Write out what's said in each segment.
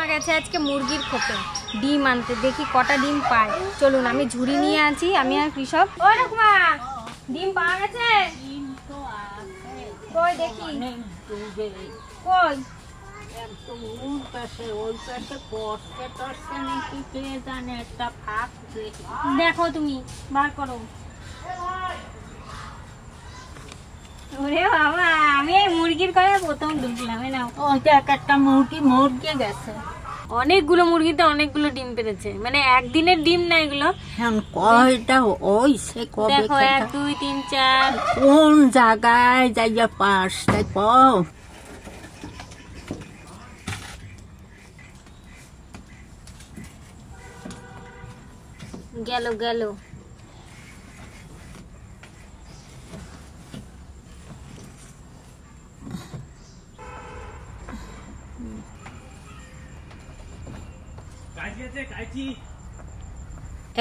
ঠাকুমা গেছে আজকে মুরগির খোপে ডিম আনতে, দেখি কটা ডিম পায়। চলুন আমি ঝুড়ি নিয়ে আছি, আমি আর কৃষক। ও ঠাকুমা, ডিম পাওয়া গেছে? কই দেখি, কই দেখো, তুমি বার করো। ওরে বাবা, আমি এই মুরগির ঘরে প্রথম ঢুকলাম। না ওইটা একটা মুরগি মরে গেছে। অনেকগুলো মুরগিতে অনেকগুলো ডিম পেড়েছে, মানে একদিনের ডিম না এগুলো। কয়টা ওইছে কবে? দেখো 1 2 3 4। কোন জায়গায় যাইয়া পাস দেখো। গেল গেল।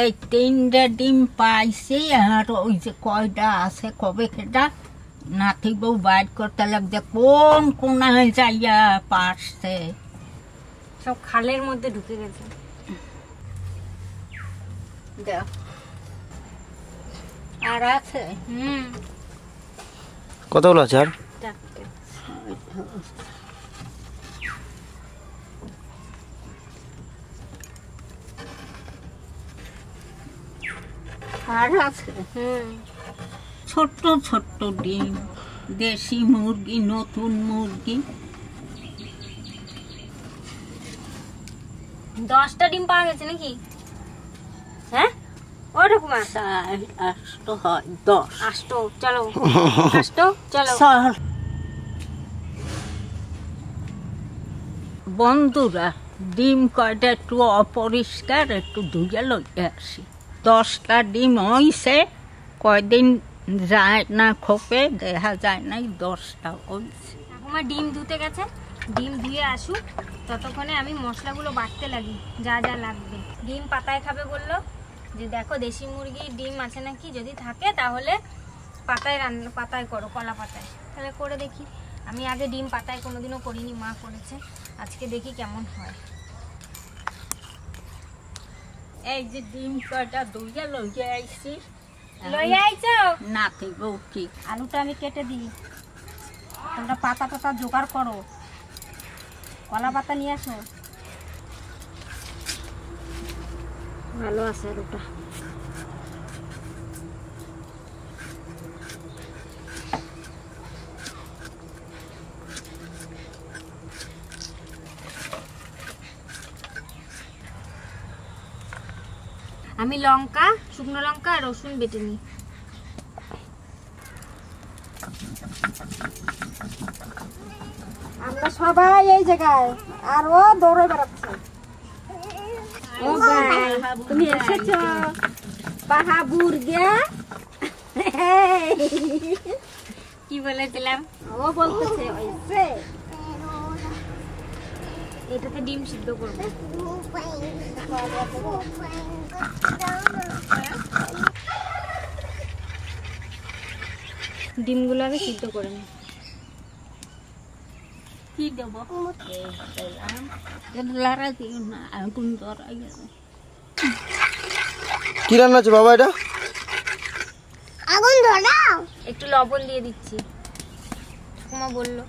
এই 3টা ডিম পাইছি, আর ওই যে কয়টা আছে কবে খেটা নাতি বউ বাইর করতে লাগছে কোন কোনায় যাইয়া পারছে। সব খালের মধ্যে ঢুকে গেছে। আর আছে কতগুলো আছে? আর আর আছে ছোট্ট ছোট্ট ডিম, দেশি মুরগি, নতুন মুরগি। 10টা ডিম পাওয়া গেছে নাকি? হ্যাঁ ও ঠাকুমা, 8টো হয় 10। 8টো, চলো 8টো চলো। বন্ধুরা, ডিম কয়টা একটু অপরিষ্কার, একটু ধুয়ে লইতে আসি। 10টা ডিম হইছে, কয়দিন যায় না খোপে, দেখা যায় নাই 10টা হইছে। ঠাকুমা ডিম ধুতে গেছে, ডিম ধুয়ে আসুক, ততক্ষণে আমি মশলাগুলো বাটতে লাগি, যা যা লাগবে। ডিম পাতায় খাবে বললো, যে দেখো দেশি মুরগির ডিম আছে নাকি, যদি থাকে তাহলে পাতায় রান্না, পাতায় করো, কলা পাতায়, তাহলে করে দেখি। আমি আগে ডিম পাতায় কোনোদিনও করিনি, মা করেছে, আজকে দেখি কেমন হয়। এই যে ডিম কয়টা ধুয়ে লইয়া আইছি। লইয়া আইছো? নাতি বউ কি আলুটা আমি কেটে দিই, তোমরা পাতা টাতা জোগাড় করো, কলা পাতা নিয়ে আসো। ভালো আছে আলুটা। আমি লঙ্কা, শুকনো লঙ্কা আর রসুন বেটে নিই। আমরা সবাই এই জায়গায়, আর ও দৌড়ে বেড়াচ্ছে। ও ভাই, তুমি এসেছো বাহাবুর গিয়া? কি বলেছিলাম? ও বলতেছে ওইসে এটাতে ডিম সিদ্ধ করবো। ডিমগুলো আগে সিদ্ধ করে নিই। কি দেব? লাড়া দিও না, আগুন ধরাই গেছে। কি রান্না আছে বাবা এটা? আগুন ধরাও। একটু লবণ দিয়ে দিচ্ছি, ঠাকুমা বললো।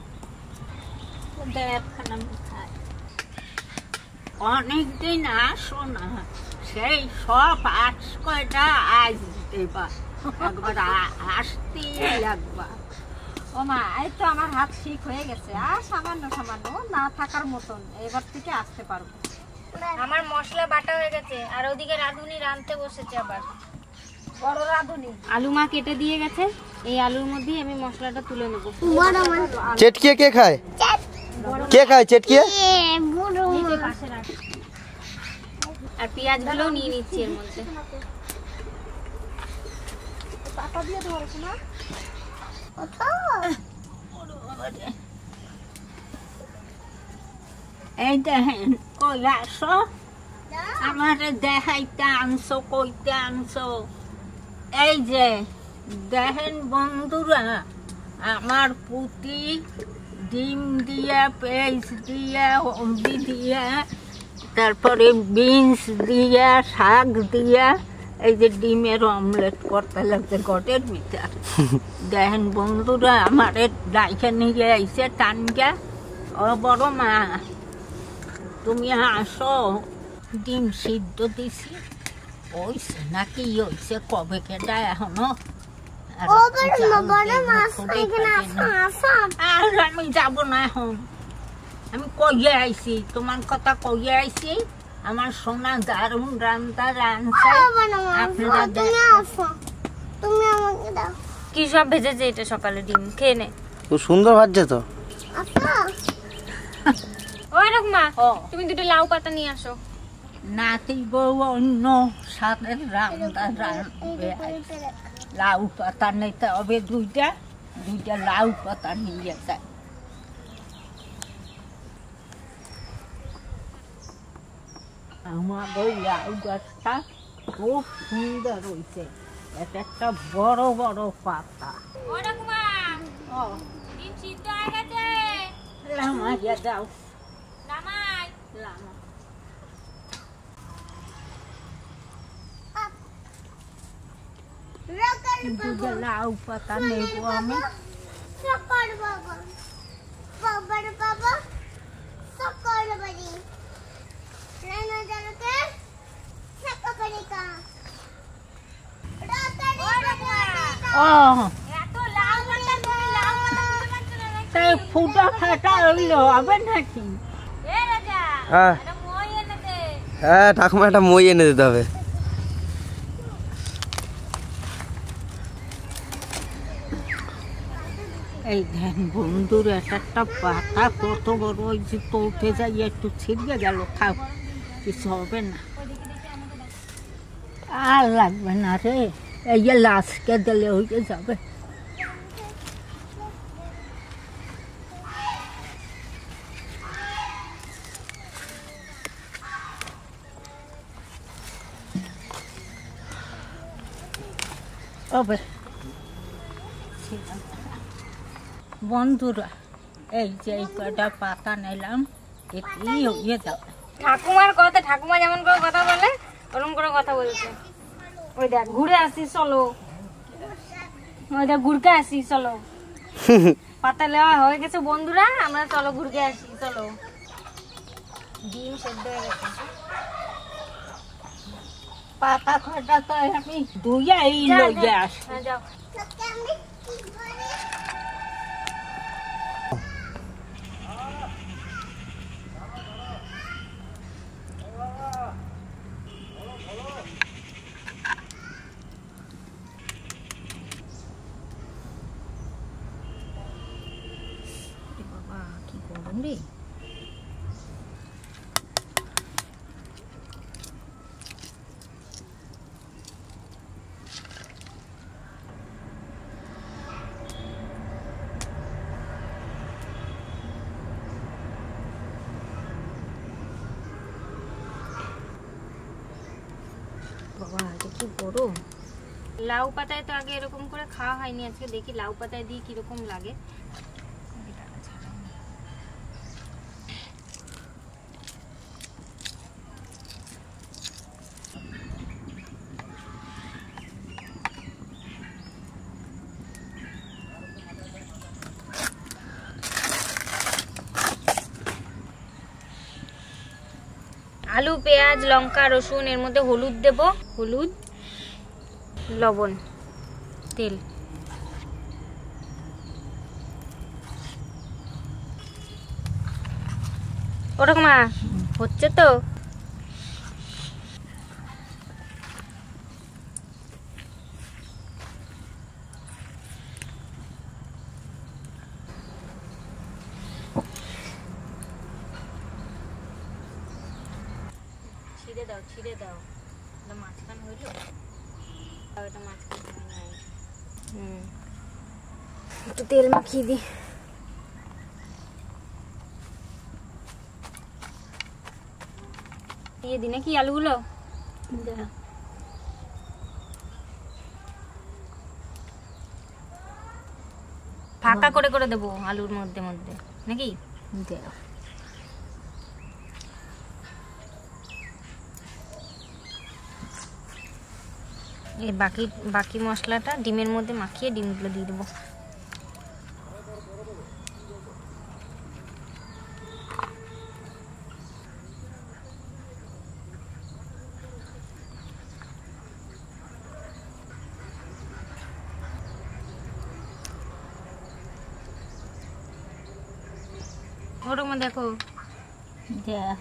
অনেকদিন আসো না, সেই সব আজ কয়টা আজ দেবা, একবার আসতেই লাগবা। ও মা, এই তো আমার হাত ঠিক হয়ে গেছে, আর সামান্য সামান্য না থাকার মতন, এবার থেকে আসতে পারবো। আমার মশলা বাটা হয়ে গেছে, আর ওদিকে রাঁধুনি রাঁধতে বসেছে, আবার বড় রাঁধুনি। আলু মা কেটে দিয়ে গেছে, এই আলুর মধ্যেই আমি মশলাটা তুলে নেবো। চেটকিয়ে কে খায়? কে খায় চেটকিয়ে? আর পেঁয়াজ গুলো নিয়ে নিচ্ছি এর মধ্যে। এই দেখেন, কই আসো, আমার দেখাইতে আনছো, কইতে আনছো। এই যে দেখেন বন্ধুরা, আমার পুতি ডিম দিয়ে, পেঁয়াজ দিয়ে, হলদি দিয়ে, তারপরে বিনস দিয়ে, শাক দিয়ে এই যে ডিমের অমলেট করতে লাগছে ঘটের ভিতর। দেখেন বন্ধুরা, আমার ডাইকে নিয়ে আইসে টানকা, ও বড় মা তুমি আসো, ডিম সিদ্ধ দিছি, ওইছে নাকি হইছে কবে কেটা এখনো। আর আমি যাব না এখন, আমি কইয়ে আইছি, তোমার কথা কইয়ে আইছি। আমার সোনা দারুণ রান্না রাঁধছে, আপনারা কি সব ভেজেছে এটা সকালে, ডিম খেয়ে নে। খুব সুন্দর ভাজছে তো। ওই রকমা, ও। তুমি দুটো লাউ পাতা নিয়ে আসো। নাতি বউ অন্য সাথে রান্না রাঁধবে। লাউ পাতা নিতে হবে দুইটা লাউ পাতা নিয়ে যায়। আমার ওই লাউ গাছটা খুব সুন্দর হয়েছে, এটা একটা বড় বড় পাতা। ওই রকমা, ও ডিম সিদ্ধ হয়ে গেছে। লামাইয়া দাও, নামাই। লামা। দুটো লাউ পাতা নেব আমি। ও এত লাউ পাতা, তুমি লাউ পাতা বুঝতে পারছো না নাকি? তাই ফুটা ফাটা হইলো হবে নাকি? এ রাজা, হ্যাঁ এটা মই এনে দে। হ্যাঁ, ঠাকুমা একটা মই এনে দিতে হবে। এই ধ্যান বন্ধুর একটা পাতা কত বড় হয়েছে, তো উঠে যাই একটু ছিঁড়ে গেল, খাও কিছু হবে না, আর লাগবে না রে, এই যে লাশকে দিলে হয়ে যাবে। বন্ধুরা, এই যে এই কটা পাতা নিলাম, এতেই হয়ে যাবে। ঠাকুমার কথা, ঠাকুমা যেমন করে কথা বলে ওরকম করে কথা বলছে। ওই দেখ ঘুরে আসি চলো, ওই দেখ ঘুরকে আসি চলো। পাতা নেওয়া হয়ে গেছে বন্ধুরা, আমরা চলো ঘুরকে আসি চলো। ডিম সেদ্ধ হয়ে গেছে। পাতা কটা তো আমি ধুয়ে এই লইয়ে আসি। হ্যাঁ যাও। বাবা কি গরম রে। বাবা এটা কি গরম। লাউ পাতায় তো আগে এরকম করে খাওয়া হয়নি, আজকে দেখি লাউ পাতায় দিয়ে কিরকম লাগে। আলু, পেঁয়াজ, লঙ্কা, রসুন, এর মধ্যে হলুদ দেব, হলুদ, লবণ, তেল। ওরকম হচ্ছে তো। ছিঁড়ে দাও, ছিঁড়ে দাও। এটা মাঝখান হইল, এটা মাঝখান হয় নাই। একটু তেল মাখিয়ে দি। দিয়ে দি নাকি আলুগুলো, ফাঁকা করে করে দেবো আলুর মধ্যে মধ্যে। নাকি? দাও। এই বাকি মশলাটা ডিমের মধ্যে মাখিয়ে ডিমগুলো দিয়ে দেবো। ওরকম দেখো, দাও।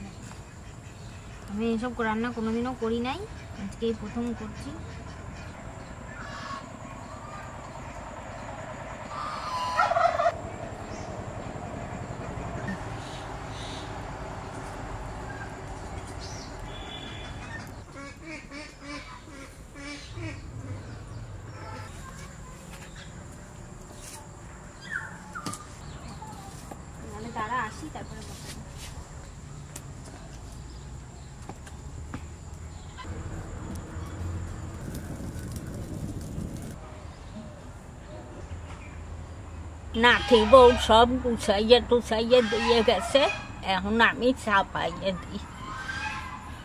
আমি এসব রান্না কোনোদিনও করি নাই, আজকেই প্রথম করছি। তারা আসি তারপরে বসাবো। নাতি বউ সব গুছাইয়ে টুছাইয়ে দিয়ে গেছে, এখন আমি চাপাইয়ে দিই।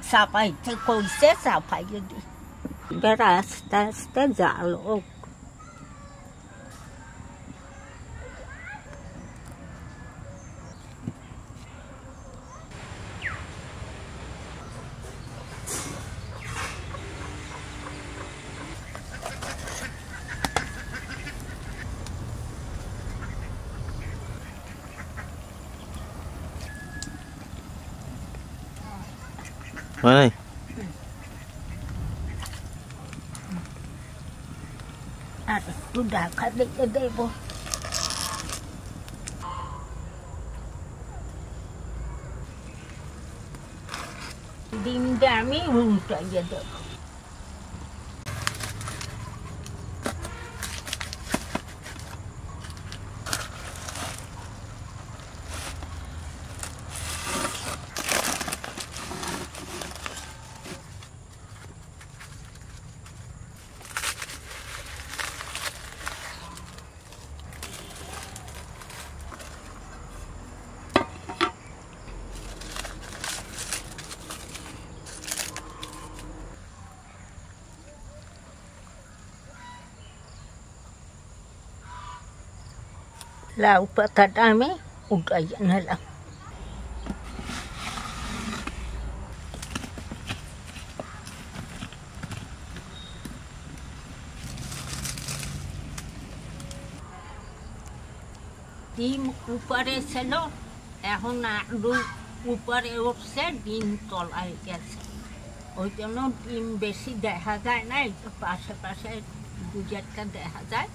চাপাইতে কইছে, চাপাইয়ে দিই। এবার আস্তে আস্তে জাল হোক। হয় নাই? আর একটু ঢাকা দিয়ে দেব। ডিমটা আমি উল্টাইয়ে দেব। লাউ পাতাটা আমি উল্টাইয়ে নিলাম। ডিম উপরে ছিল, এখন আলু উপরে উঠছে, ডিম তলায় গেছে। ওই জন্য ডিম বেশি দেখা যায় না, এই তো পাশে পাশে দু চারটা দেখা যায়।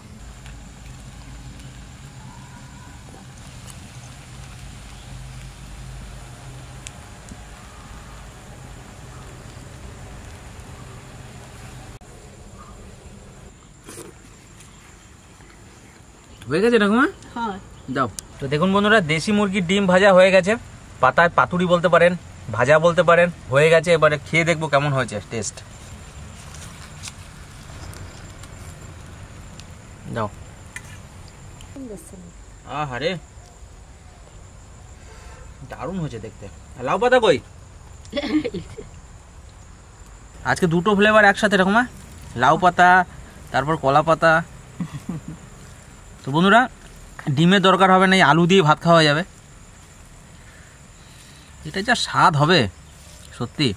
হয়ে গেছে ঠাকুমা? হ্যাঁ, দাও। তো দেখুন বন্ধুরা, দেশি মুরগির ডিম ভাজা হয়ে গেছে। পাতায় পাতুরি বলতে পারেন, ভাজা বলতে পারেন, হয়ে গেছে। এবারে খেয়ে দেখবো কেমন হয়েছে টেস্ট। দাও। আহারে, দারুণ হয়েছে দেখতে। লাউ পাতা কই? আজকে দুটো ফ্লেভার একসাথে ঠাকুমা, লাউ পাতা তারপর কলা পাতা। তো বন্ধুরা, ডিমের দরকার হবে না, আলু দিয়ে ভাত খাওয়া যাবে। এটা যা স্বাদ হবে, সত্যি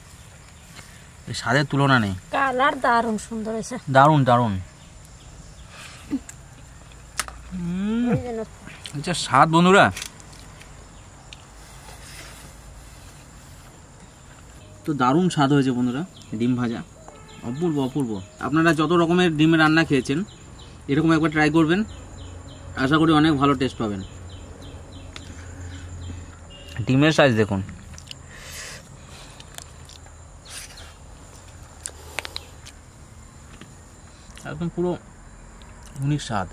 এই স্বাদের তুলনা নেই। কালার দারুণ সুন্দর হয়েছে, দারুণ দারুণ। যা স্বাদ বন্ধুরা। তো দারুণ স্বাদ হয়েছে বন্ধুরা, ডিম ভাজা অপূর্ব অপূর্ব। আপনারা যত রকমের ডিমের রান্না খেয়েছেন, এরকম একবার ট্রাই করবেন, আশা করি অনেক ভালো টেস্ট পাবেন। ডিমের সাইজ দেখুন, একদম পুরো ইউনিক স্বাদ।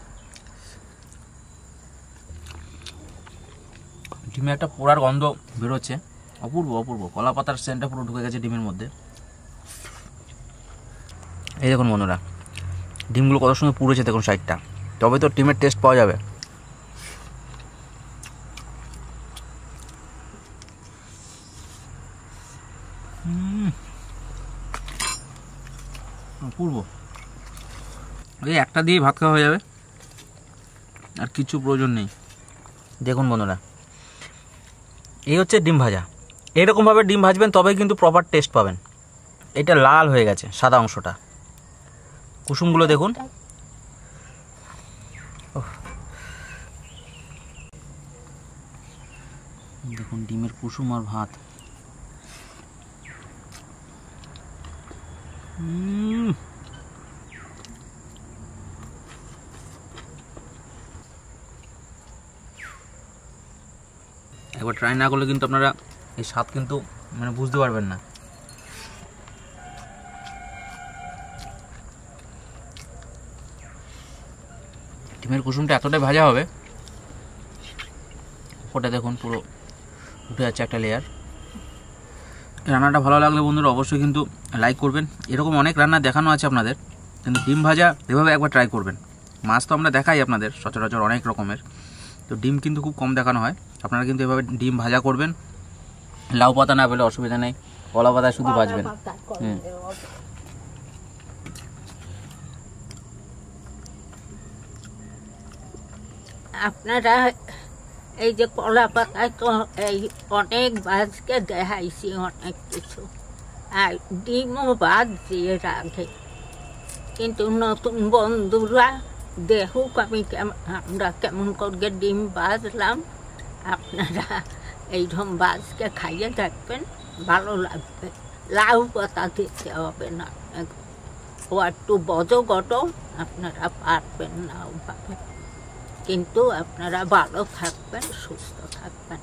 ডিমে একটা পোড়ার গন্ধ বেরোচ্ছে, অপূর্ব অপূর্ব। কলা পাতার সেন্টটা পুরো ঢুকে গেছে ডিমের মধ্যে। এই দেখুন বন্ধুরা, ডিমগুলো কত সুন্দর পুড়েছে দেখুন সাইডটা, তবে তো ডিমের টেস্ট পাওয়া যাবে। অপূর্ব। এই একটা দিয়ে ভাত খাওয়া হয়ে যাবে, আর কিছু প্রয়োজন নেই। দেখুন বন্ধুরা, এই হচ্ছে ডিম ভাজা। এরকমভাবে ডিম ভাজবেন তবেই কিন্তু প্রপার টেস্ট পাবেন। এটা লাল হয়ে গেছে সাদা অংশটা, কুসুমগুলো দেখুন। দেখুন ডিমের কুসুম আর ভাত। একবার ট্রাই না করলে কিন্তু আপনারা এই স্বাদ কিন্তু মানে বুঝতে পারবেন না। ডিমের কুসুমটা এতটাই ভাজা হবে, ওটা দেখুন পুরো উঠে যাচ্ছে একটা লেয়ার। রান্নাটা ভালো লাগলে বন্ধুরা অবশ্যই কিন্তু লাইক করবেন। এরকম অনেক রান্না দেখানো আছে আপনাদের, কিন্তু ডিম ভাজা এভাবে একবার ট্রাই করবেন। মাছ তো আমরা দেখাই আপনাদের সচরাচর অনেক রকমের, তো ডিম কিন্তু খুব কম দেখানো হয়। আপনারা কিন্তু এভাবে ডিম ভাজা করবেন। লাউ পাতা না পেলে অসুবিধা নেই, কলা পাতায় শুধু ভাজবেন। আপনারা এই যে কলা পাতায় তো এই অনেক ভাজকে দেখাইছি অনেক কিছু, আর ডিমও ভাজ দিয়ে রাখে, কিন্তু নতুন বন্ধুরা দেখুক আমরা কেমন করে ডিম ভাজলাম। আপনারা এইরকম ভাজকে খাইয়ে দেখবেন, ভালো লাগবে। লাউ পাতা দিতে হবে না, ও একটু বজগট, আপনারা পারবেন না ওভাবে, কিন্তু আপনারা ভালো থাকবেন, সুস্থ থাকবেন।